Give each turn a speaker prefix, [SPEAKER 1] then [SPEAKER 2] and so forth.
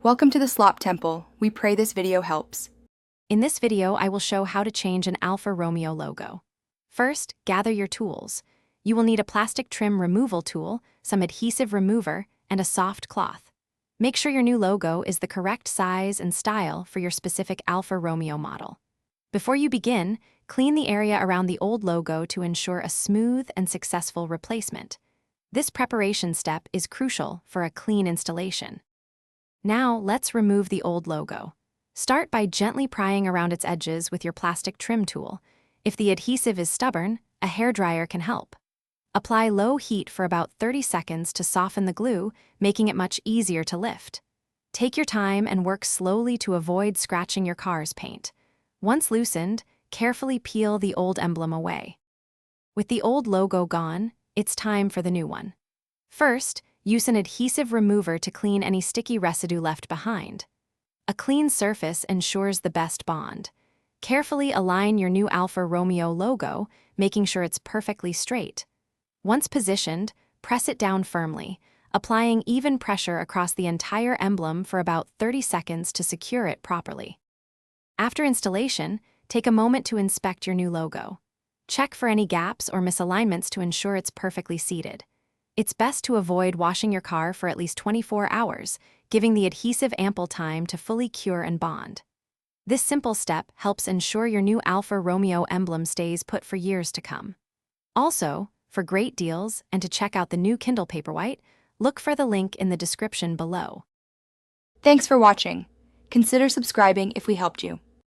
[SPEAKER 1] Welcome to the Slop Temple. We pray this video helps.
[SPEAKER 2] In this video, I will show how to change an Alfa Romeo logo. First, gather your tools. You will need a plastic trim removal tool, some adhesive remover, and a soft cloth. Make sure your new logo is the correct size and style for your specific Alfa Romeo model. Before you begin, clean the area around the old logo to ensure a smooth and successful replacement. This preparation step is crucial for a clean installation. Now, let's remove the old logo. Start by gently prying around its edges with your plastic trim tool. If the adhesive is stubborn, a hairdryer can help. Apply low heat for about 30 seconds to soften the glue, making it much easier to lift. Take your time and work slowly to avoid scratching your car's paint. Once loosened, carefully peel the old emblem away. With the old logo gone, it's time for the new one. First, use an adhesive remover to clean any sticky residue left behind. A clean surface ensures the best bond. Carefully align your new Alfa Romeo logo, making sure it's perfectly straight. Once positioned, press it down firmly, applying even pressure across the entire emblem for about 30 seconds to secure it properly. After installation, take a moment to inspect your new logo. Check for any gaps or misalignments to ensure it's perfectly seated. It's best to avoid washing your car for at least 24 hours, giving the adhesive ample time to fully cure and bond. This simple step helps ensure your new Alfa Romeo emblem stays put for years to come. Also, for great deals and to check out the new Kindle Paperwhite, look for the link in the description below.
[SPEAKER 1] Thanks for watching. Consider subscribing if we helped you.